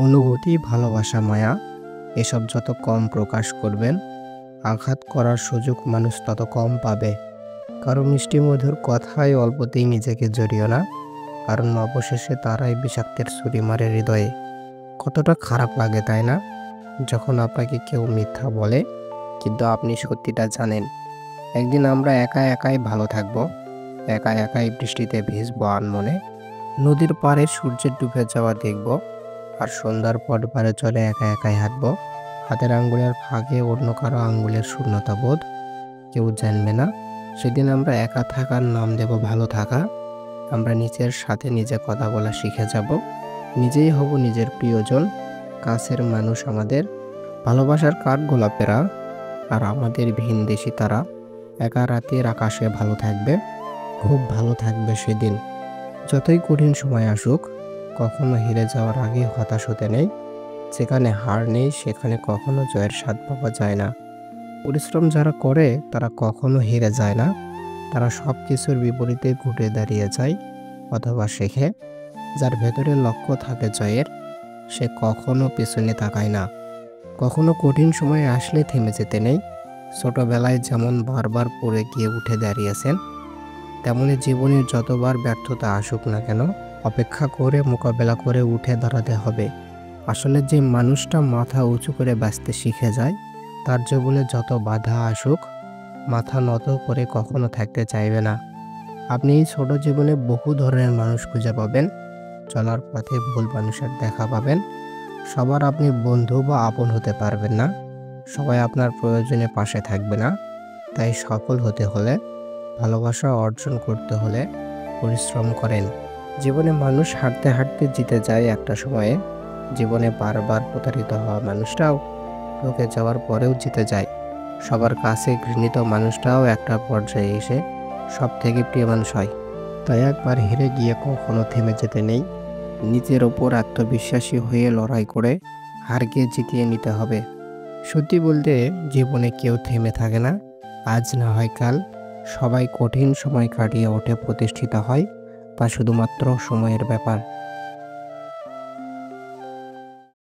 অনুভূতি, ভালোবাসা, মায়া এসব যত কম প্রকাশ করবেন, আঘাত করার সুযোগ মানুষ তত কম পাবে। কারো মিষ্টি মধুর কথায় অল্পতেই নিজেকে জড়িও না, কারণ অবশেষে তারাই বিষাক্তের ছুরি মারে হৃদয়ে। কতটা খারাপ লাগে তাই না, যখন আপনাকে কেউ মিথ্যা বলে কিন্তু আপনি সত্যিটা জানেন। একদিন আমরা একা একাই ভালো থাকবো, একা একাই বৃষ্টিতে ভিজবো আনমনে, নদীর পাড়ে সূর্যের ডুবে যাওয়া দেখব, আর সন্ধ্যার পর পারে চলে একা একাই হাঁটবো। হাতের আঙ্গুলের ফাঁকে অন্য কারো আঙ্গুলের শূন্যতা বোধ, কেউ জানবে না। সেদিন আমরা একা থাকার নাম দেব ভালো থাকা। আমরা নিজের সাথে নিজে কথা বলা শিখে যাব, নিজেই হব নিজের প্রিয়জন, কাছের মানুষ আমাদের, ভালোবাসার কাঠ গোলাপেরা। আর আমাদের ভিনদেশি তারা একা রাতের আকাশে ভালো থাকবে, খুব ভালো থাকবে সেদিন। যতই কঠিন সময় আসুক, কখনো হেরে যাওয়ার আগে হতাশ হতে নেই। যেখানে হার নেই সেখানে কখনো জয়ের স্বাদ পাওয়া যায় না। পরিশ্রম যারা করে তারা কখনো হেরে যায় না, তারা সব কিছুর বিপরীতে ঘুরে দাঁড়িয়ে যায় অথবা শেখে। যার ভেতরে লক্ষ্য থাকে জয়ের, সে কখনো পেছনে তাকায় না। কখনো কঠিন সময় আসলে থেমে যেতে নেই। ছোটবেলায় যেমন বারবার পড়ে গিয়ে উঠে দাঁড়িয়েছেন, তেমনি জীবনের যতবার ব্যর্থতা আসুক না কেন, অপেক্ষা করে মোকাবেলা করে উঠে দাঁড়াতে হবে। আসলে যে মানুষটা মাথা উঁচু করে বাঁচতে শিখে যায়, তার জীবনে যত বাধা আসুক মাথা নত করে কখনো থাকতে চাইবে না। আপনি এই ছোট জীবনে বহু ধরনের মানুষ খুঁজে পাবেন, চলার পথে ভুল মানুষের দেখা পাবেন। সবার আপনি বন্ধু বা আপন হতে পারবেন না, সবাই আপনার প্রয়োজনে পাশে থাকবে না। তাই সফল হতে হলে, ভালোবাসা অর্জন করতে হলে পরিশ্রম করেন। জীবনে মানুষ হাঁটতে হাঁটতে জিতে যায় একটা সময়ে, জীবনে বারবার প্রতারিত হওয়া মানুষটাও ঠকে যাওয়ার পরেও জিতে যায়। সবার কাছে ঘৃণিত মানুষটাও একটা পর্যায়ে এসে সব থেকে প্রিয় মানুষ হয়। তাই একবার হেরে গিয়ে কখনো থেমে যেতে নেই। নিজের ওপর আত্মবিশ্বাসী হয়ে লড়াই করে হারকে জিতিয়ে নিতে হবে। সত্যি বলতে, জীবনে কেউ থেমে থাকে না। আজ না হয় কাল, সবাই কঠিন সময় কাটিয়ে ওঠে, প্রতিষ্ঠিত হয়। তা শুধুমাত্র সময়ের ব্যাপার।